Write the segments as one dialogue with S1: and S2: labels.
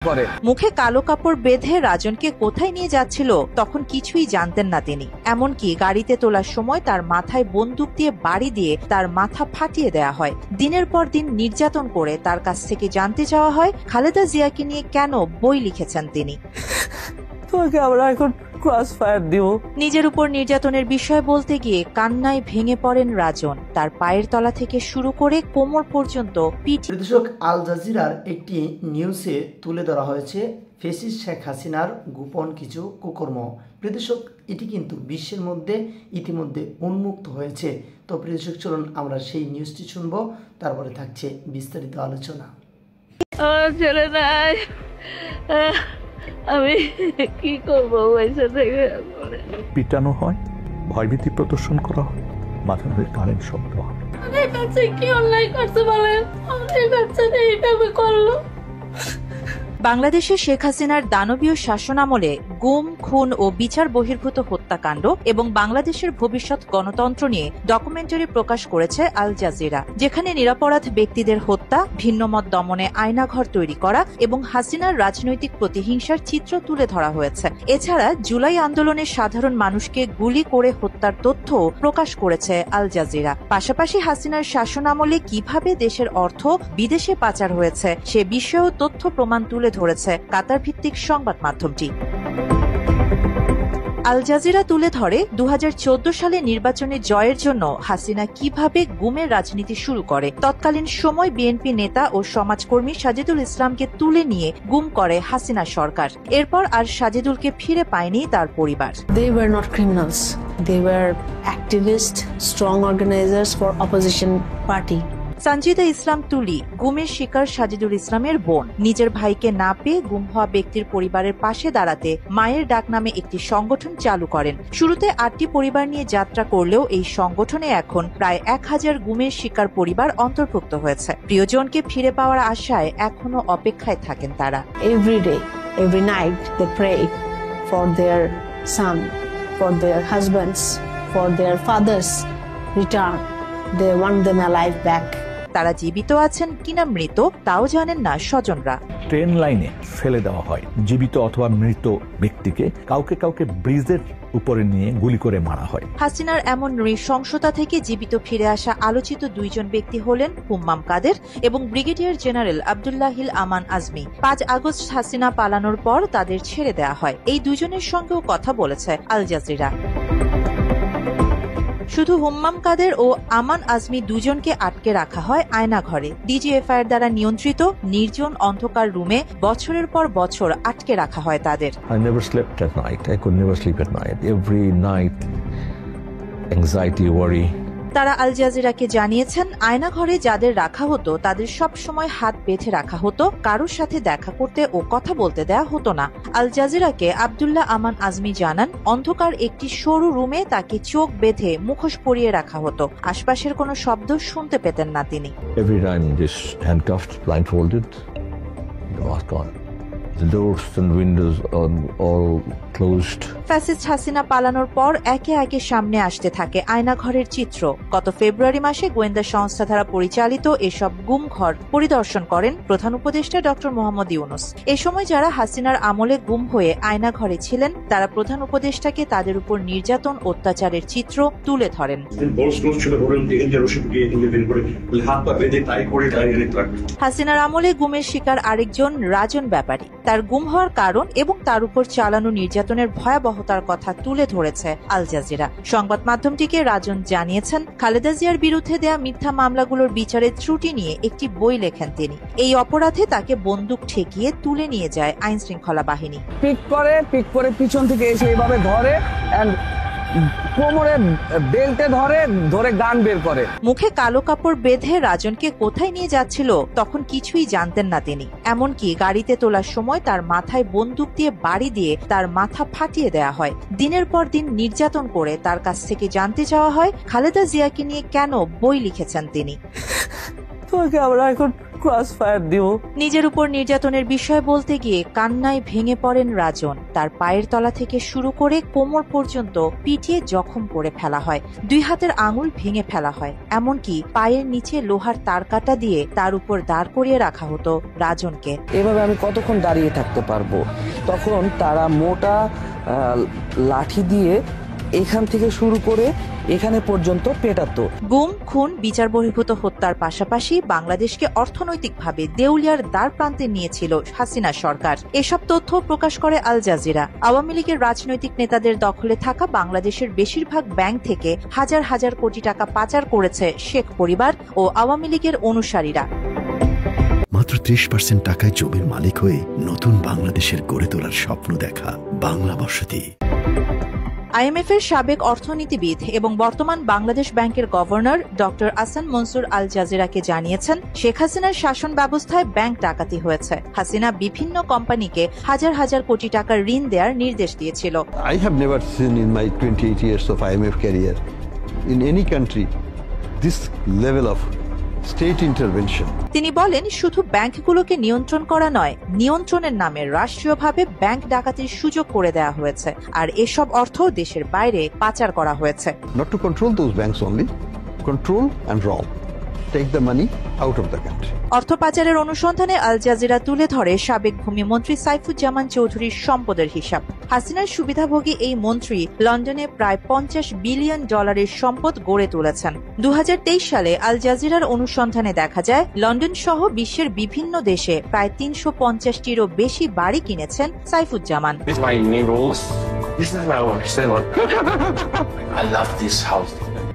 S1: মুখে কালো কাপড় বেঁধে রাজনকে কোথায় নিয়ে যাচ্ছিল তখন কিছুই জানতেন না তিনি। এমনকি গাড়িতে তোলার সময় তার মাথায় বন্দুক দিয়ে বাড়ি দিয়ে তার মাথা ফাটিয়ে দেয়া হয়। দিনের পর দিন নির্যাতন করে তার কাছ থেকে জানতে চাওয়া হয় খালেদা জিয়াকে নিয়ে কেন বই লিখেছেন তিনি। নিজের উপর নির্যাতনের বিষয় বলতে গিয়ে কান্নায় ভেঙে পড়েন রাজন। তার পায়ের তলা থেকে শুরু করে কোমর পর্যন্ত পিঠ।
S2: দর্শক, আল জাজিরার একটি নিউজে তুলে ধরা হয়েছে ফ্যাসিস্ট শেখ হাসিনার গোপন কিছু কুকর্ম। দর্শক, এটি কিন্তু বিশ্বের মধ্যে ইতিমধ্যে উন্মুক্ত হয়েছে। তো দর্শক, চলুন আমরা সেই নিউজটি শুনবো, তারপরে থাকছে বিস্তারিত আলোচনা।
S3: আমি কি করবো?
S4: পিটানো হয়, ভয়ভীতি প্রদর্শন করা হয়, মাথা ধরে কারেন্ট শব্দ হয়।
S3: আমাদের কাছে কি অন্যায় করতে বলেন? আমাদের বাচ্চাটা এইভাবে করলো।
S1: বাংলাদেশে শেখ হাসিনার দানবীয় শাসনামলে গুম, খুন ও বিচার বহির্ভূত হত্যাকাণ্ড এবং বাংলাদেশের ভবিষ্যৎ গণতন্ত্র নিয়ে ডকুমেন্টারি প্রকাশ করেছে আল জাজিরা, যেখানে নিরপরাধ ব্যক্তিদের হত্যা, ভিন্নমত দমনে আয়নাঘর তৈরি করা এবং হাসিনার রাজনৈতিক প্রতিহিংসার চিত্র তুলে ধরা হয়েছে। এছাড়া জুলাই আন্দোলনে সাধারণ মানুষকে গুলি করে হত্যার তথ্য প্রকাশ করেছে আল জাজিরা। পাশাপাশি হাসিনার শাসনামলে কিভাবে দেশের অর্থ বিদেশে পাচার হয়েছে সে বিষয়েও তথ্য প্রমাণ তুলে ধরেছে কাতার ভিত্তিক সংবাদ মাধ্যমটি। আল জাজিরা তুলে ধরে 2014 সালে নির্বাচনে জয়ের জন্য হাসিনা কিভাবে গুমের রাজনীতি শুরু করে। তৎকালীন সময় বিএনপি নেতা ও সমাজকর্মী সাজিদুল ইসলামকে তুলে নিয়ে গুম করে হাসিনা সরকার। এরপর আর সাজিদুলকে ফিরে পায়নি তার পরিবার।
S5: They were not criminals. They were activists, strong organizers for opposition party.
S1: Sanjida ইসলাম তুলি গুমের শিকার সাজিদুল ইসলামের বোন। নিজের ভাইকে না পেয়ে গুম হওয়া ব্যক্তির পরিবারের পাশে দাঁড়াতে মায়ের ডাক নামে একটি সংগঠন চালু করেন। শুরুতে 8টি পরিবার নিয়ে যাত্রা করলেও এই সংগঠনে এখন প্রায় 1000 গুমের শিকার পরিবার অন্তর্ভুক্ত হয়েছে। প্রিয়জনকে ফিরে পাওয়ার আশায় এখনো অপেক্ষায় থাকেন তারা।
S5: Every day, every night they pray for their son, for their husbands, for their fathers return. They want them alive back.
S1: তারা জীবিত আছেন কিনা মৃত তাও জানেন না স্বজনরা।
S4: ট্রেন লাইনে ফেলে দেওয়া হয় জীবিত অথবা মৃত ব্যক্তিকে, কাউকে কাউকে ব্রিজের উপরে নিয়ে গুলি করে মারা হয়।
S1: হাসিনার এমন নৃশংসতা থেকে জীবিত ফিরে আসা আলোচিত দুইজন ব্যক্তি হলেন হুম্মাম কাদের এবং ব্রিগেডিয়ার জেনারেল আব্দুল্লাহিল আমান আজমি। 5 আগস্ট হাসিনা পালানোর পর তাদের ছেড়ে দেওয়া হয়। এই দুজনের সঙ্গেও কথা বলেছে আল জাজিরা। শুধু হুম্মাম কাদের ও আমান আজমি দুজনকে আটকে রাখা হয় আয়নাঘরে। ডিজিএফআই এর দ্বারা নিয়ন্ত্রিত নির্জন অন্ধকার রুমে বছরের পর বছর আটকে রাখা হয় তাদের।
S4: I never slept at night. I could never sleep at night. Every night, anxiety, worry.
S1: তারা আল জাজিরাকে জানিয়েছেন আয়নাঘরে যাদের রাখা হতো তাদের সব সময় হাত বেঁধে রাখা হতো, কারোর সাথে দেখা করতে ও কথা বলতে দেয়া হতো না। আল জাজিরাকে আব্দুল্লাহ আমান আজমি জানান অন্ধকার একটি সরু রুমে তাকে চোখ বেঁধে মুখোশ পরিয়ে রাখা হতো। আশপাশের কোনো শব্দ শুনতে পেতেন না তিনি।
S4: Every time just handcuffed, blindfolded, the mask on. The doors and windows are all closed.
S1: Fascist Hasina পালানোর পর একে একে সামনে আসতে থাকে আয়নাঘরের চিত্র। গত ফেব্রুয়ারি মাসে গোয়েন্দা সংস্থা দ্বারা পরিচালিত এসব গুম ঘর পরিদর্শন করেন প্রধান উপদেষ্টা ডক্টর মোহাম্মদ ইউনূস। এ সময় যারা হাসিনার আমলে গুম হয়ে আয়নাঘরে ছিলেন তারা প্রধান উপদেষ্টাকে তাদের উপর নির্যাতন অত্যাচারের চিত্র তুলে ধরেন। হাসিনার আমলে গুমের শিকার আরেকজন রাজন ব্যাপারী। তার গুম হওয়ার কারণ এবং তার উপর চালানো নির্যাতনের ভয়াবহতার কথা তুলে ধরেছে আল জাজিরা। সংবাদ মাধ্যমটিকে রাজন জানিয়েছেন খালেদা জিয়ার বিরুদ্ধে দেয়া মিথ্যা মামলাগুলোর বিচারের ত্রুটি নিয়ে একটি বই লেখেন তিনি। এই অপরাধে তাকে বন্দুক ঠেকিয়ে তুলে নিয়ে যায় আইন শৃঙ্খলা বাহিনী।
S6: পিক করে পিছন থেকে এসে এইভাবে ধরে কোমরে বেল্টে ধরে গান বের করে।
S1: মুখে কালো কাপড় বেঁধে রাজনকে কোথায় নিয়ে যাচ্ছিল তখন কিছুই জানতেন না তিনি। এমনকি গাড়িতে তোলার সময় তার মাথায় বন্দুক দিয়ে বাড়ি দিয়ে তার মাথা ফাটিয়ে দেয়া হয়। দিনের পর দিন নির্যাতন করে তার কাছ থেকে জানতে চাওয়া হয় খালেদা জিয়াকে নিয়ে কেন বই লিখেছেন তিনি।
S6: তোমাকে আমরা এখন ক্রস ফায়ার দিব।
S1: নিজের উপর নির্যাতনের বিষয় বলতে গিয়ে কান্নায় ভেঙে পড়েন রাজন। তার পায়ের তলা থেকে শুরু করে কোমর পর্যন্ত পিটিয়ে জখম করে ফেলা হয়, 2 হাতের আঙুল ভেঙে ফেলা হয়, এমনকি পায়ের নিচে লোহার তারকাটা দিয়ে তার উপর দাঁড় করিয়ে রাখা হতো রাজনকে।
S6: এভাবে আমি কতক্ষণ দাঁড়িয়ে থাকতে পারবো? তখন তারা মোটা লাঠি দিয়ে এখান থেকে শুরু করে এখানে পর্যন্ত পেটাতো।
S1: গুম, খুন, বিচার বহির্ভূত হত্যার পাশাপাশি বাংলাদেশকে অর্থনৈতিকভাবে দেউলিয়ার দ্বার প্রান্তে নিয়েছিল হাসিনা সরকার। এসব তথ্য প্রকাশ করে আল জাজিরা। আওয়ামী লীগের রাজনৈতিক নেতাদের দখলে থাকা বাংলাদেশের বেশিরভাগ ব্যাংক থেকে হাজার হাজার কোটি টাকা পাচার করেছে শেখ পরিবার ও আওয়ামী লীগের অনুসারীরা।
S7: মাত্র 30% টাকায় জমির মালিক হয়ে নতুন বাংলাদেশের গড়ে তোলার স্বপ্ন দেখা বাংলা বসতি।
S1: আইএমএফ এর সাবেক অর্থনীতিবিদ এবং বর্তমান বাংলাদেশ ব্যাংকের গভর্নর ডক্টর আহসান মনসুর আল জাজিরাকে জানিয়েছেন, শেখ হাসিনার শাসন ব্যবস্থায় ব্যাংক ডাকাতি হয়েছে। হাসিনা বিভিন্ন কোম্পানিকে হাজার হাজার কোটি টাকার ঋণ দেওয়ার নির্দেশ দিয়েছিল।
S8: I have never seen in my 28 years of IMF career in any country this level of state intervention.
S1: তিনি বলেন, শুধু ব্যাংকগুলোকে নিয়ন্ত্রণ করা নয়, নিয়ন্ত্রণের নামে রাষ্ট্রীয়ভাবে ব্যাংক ডাকাতির সুযোগ করে দেওয়া হয়েছে, আর এসব অর্থ দেশের বাইরে পাচার করা হয়েছে।
S8: Not to control those banks only, control and rob. Take the money out of the country.
S1: অর্থ পাচারের অনুসন্ধানে আল জাজিরা তুলে ধরে সাবেক ভূমিমন্ত্রী সাইফুজ্জামান চৌধুরীর সম্পদের হিসাব। হাসিনার সুবিধাভোগী এই মন্ত্রী লন্ডনে প্রায় $50 বিলিয়ন সম্পদ গড়ে তুলেছেন। 2023 সালে আল জাজিরার অনুসন্ধানে দেখা যায়, লন্ডন সহ বিশ্বের বিভিন্ন দেশে প্রায় 350টিরও বেশি বাড়ি কিনেছেন সাইফুজ্জামান।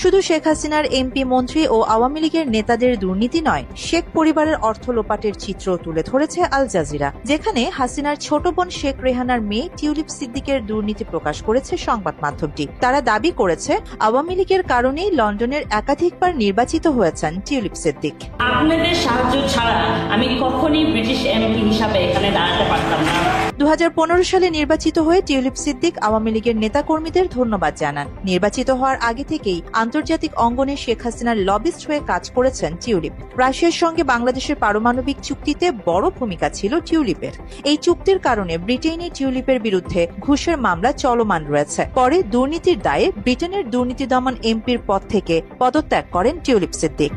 S1: শুধু শেখ হাসিনার এমপি, মন্ত্রী ও আওয়ামী লীগের নেতাদের দুর্নীতি নয়, শেখ পরিবারের অর্থ লোপাটের চিত্র তুলে ধরেছে আল জাজিরা, যেখানে হাসিনার ছোট বোন শেখ রেহানার মেয়ে টিউলিপ সিদ্দিকের দুর্নীতি প্রকাশ করেছে সংবাদ মাধ্যমটি। তারা দাবি করেছে, আওয়ামী লীগের কারণেই লন্ডনের একাধিকবার নির্বাচিত হয়েছেন টিউলিপ সিদ্দিক।
S9: আপনাদের সাহায্য ছাড়া আমি কখনোই ব্রিটিশ এমপি হিসাবে এখানে দাঁড়াতে পারতাম না।
S1: 2015 সালে নির্বাচিত হয়ে টিউলিপ সিদ্দিক আওয়ামী লীগের নেতাকর্মীদের ধন্যবাদ জানান। নির্বাচিত হওয়ার আগে থেকেই আন্তর্জাতিক অঙ্গনে শেখ হাসিনার লবিস্ট হয়ে কাজ করেছেন টিউলিপ। রাশিয়ার সঙ্গে বাংলাদেশের পারমাণবিক চুক্তিতে বড় ভূমিকা ছিল টিউলিপের। এই চুক্তির কারণে ব্রিটেনে টিউলিপের বিরুদ্ধে ঘুষের মামলা চলমান রয়েছে। পরে দুর্নীতির দায়ে ব্রিটেনের দুর্নীতি দমন এমপির পদ থেকে পদত্যাগ করেন টিউলিপ সিদ্দিক।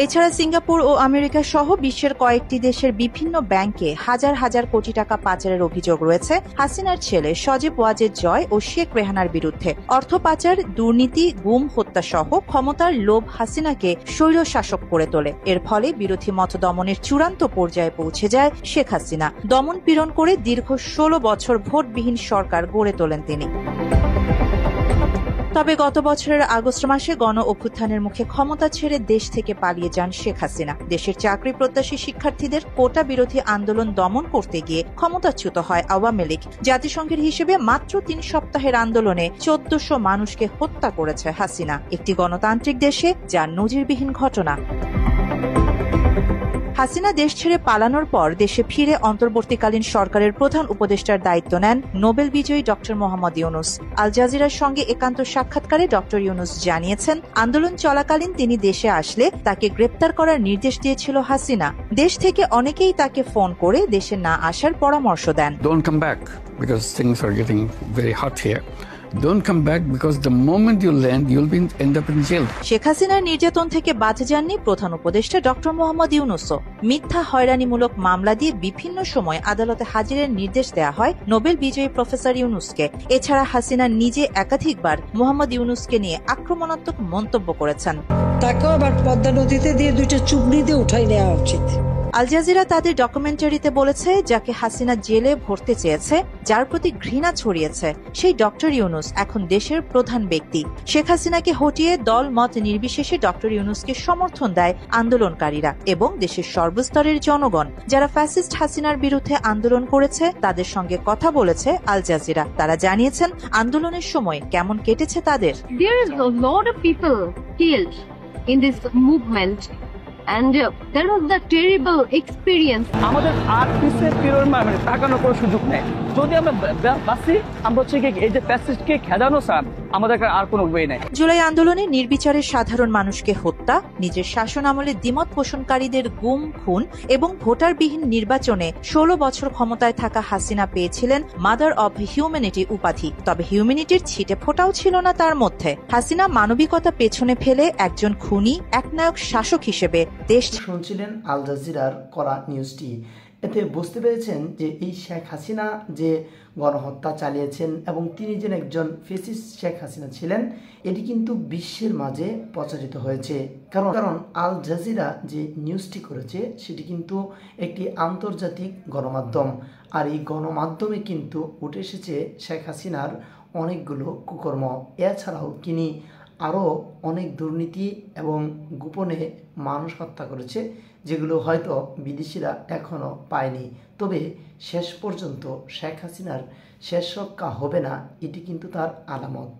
S1: এছাড়া সিঙ্গাপুর ও আমেরিকা সহ বিশ্বের কয়েকটি দেশের বিভিন্ন ব্যাংকে হাজার হাজার কোটি টাকা পাচারের অভিযোগ রয়েছে হাসিনার ছেলে সজীব ওয়াজেদ জয় ও শেখ রেহানার বিরুদ্ধে। অর্থ পাচার, দুর্নীতি, গুম, হত্যা সহ ক্ষমতার লোভ হাসিনাকে স্বৈরশাসক করে তোলে। এর ফলে বিরোধী মত দমনের চূড়ান্ত পর্যায়ে পৌঁছে যায় শেখ হাসিনা। দমন পীড়ন করে দীর্ঘ 16 বছর ভোটবিহীন সরকার গড়ে তোলেন তিনি। তবে গত বছরের আগস্ট মাসে গণ অভ্যুত্থানের মুখে ক্ষমতা ছেড়ে দেশ থেকে পালিয়ে যান শেখ হাসিনা। দেশের চাকরি প্রত্যাশী শিক্ষার্থীদের কোটা বিরোধী আন্দোলন দমন করতে গিয়ে ক্ষমতাচ্যুত হয় আওয়ামী লীগ। জাতিসংঘের হিসেবে মাত্র 3 সপ্তাহের আন্দোলনে 1400 মানুষকে হত্যা করেছে হাসিনা, একটি গণতান্ত্রিক দেশে যা নজিরবিহীন ঘটনা। হাসিনা দেশ ছেড়ে পালানোর পর দেশে ফিরে অন্তর্বর্তীকালীন সরকারের প্রধান উপদেষ্টার দায়িত্ব নেন নোবেল বিজয়ী ডক্টর মোহাম্মদ ইউনূস। আল জাজিরার সঙ্গে একান্ত সাক্ষাৎকারে ডক্টর ইউনূস জানিয়েছেন, আন্দোলন চলাকালীন তিনি দেশে আসলে তাকে গ্রেপ্তার করার নির্দেশ দিয়েছিল হাসিনা। দেশ থেকে অনেকেই তাকে ফোন করে দেশে না আসার পরামর্শ দেন।
S10: Don't come back because things are getting very hot here. Don't come back because the moment you land, you'll end up in jail.
S1: Sheikh হাসিনার নির্যাতন থেকে বাঁচে যাননি প্রধান উপদেষ্টা ডক্টর মোহাম্মদ ইউনূসও। মিথ্যা হয়রানিমূলক মামলা দিয়ে বিভিন্ন সময় আদালতে হাজিরের নির্দেশ দেওয়া হয় নোবেল বিজয়ী প্রফেসর ইউনূসকে। এছাড়া হাসিনা নিজে একাধিকবার মোহাম্মদ ইউনূসকে নিয়ে আক্রমণাত্মক মন্তব্য করেছেন।
S11: তাকেও আবার পদ্মা নদীতে দিয়ে 2টা চুবড়ি দিয়ে উঠাই নেওয়া উচিত।
S1: আল জাজিরা তাদের ডকুমেন্টারিতে বলেছে, যাকে হাসিনা জেলে ভরতে চেয়েছে, যার প্রতি ঘৃণা ছড়িয়েছে, সেই ডক্টর ইউনূস এখন দেশের প্রধান ব্যক্তি। শেখ হাসিনাকে হটিয়ে দল মত নির্বিশেষে ডক্টর ইউনূসকে সমর্থন দেয় আন্দোলনকারীরা এবং দেশের সর্বস্তরের জনগণ। যারা ফ্যাসিস্ট হাসিনার বিরুদ্ধে আন্দোলন করেছে তাদের সঙ্গে কথা বলেছে আল জাজিরা। তারা জানিয়েছেন আন্দোলনের সময় কেমন কেটেছে তাদের।
S3: There is a lot of people killed in this movement. And there was the terrible experience.
S6: আমাদের আর পিছের পিরোর মানে তাকানোর কোনো সুযোগ নেই। যদি আমরা বাসি, আমরা হচ্ছে এই যে প্যাসেজকে খেদানো স্যার
S12: আমাদের আর কোনো ওয়ে নাই।
S1: জুলাই আন্দোলনে নির্বিচারে সাধারণ মানুষকে হত্যা, নিজের শাসন আমলে দ্বিমত পোষণকারীদের গুম খুন এবং ভোটারবিহীন নির্বাচনে 16 বছর ক্ষমতায় থাকা হাসিনা পেয়েছিলেন মাদার অব হিউম্যানিটি উপাধি। তবে হিউম্যানিটির ছিটে ফোটাও ছিল না তার মধ্যে। হাসিনা মানবিকতা পেছনে ফেলে একজন খুনি একনায়ক শাসক হিসেবে দেশ
S2: শুনছিলেন আল জাজিরার করা নিউজটি। এতে বুঝতে পেরেছেন যে এই শেখ হাসিনা যে গণহত্যা চালিয়েছেন এবং তিনি যে একজন ফ্যাসিস্ট শেখ হাসিনা ছিলেন, এটি কিন্তু বিশ্বের মাঝে প্রচারিত হয়েছে। কারণ আল জাজিরা যে নিউজটি করেছে সেটি কিন্তু একটি আন্তর্জাতিক গণমাধ্যম, আর এই গণমাধ্যমে কিন্তু উঠে এসেছে শেখ হাসিনার অনেকগুলো কুকর্ম। এছাড়াও তিনি আরও অনেক দুর্নীতি এবং গোপনে মানুষ হত্যা করেছে, যেগুলো হয়তো বিদেশিরা এখনও পায়নি। তবে শেষ পর্যন্ত শেখ হাসিনার শেষ রক্ষা হবে না, এটি কিন্তু তার আলামত।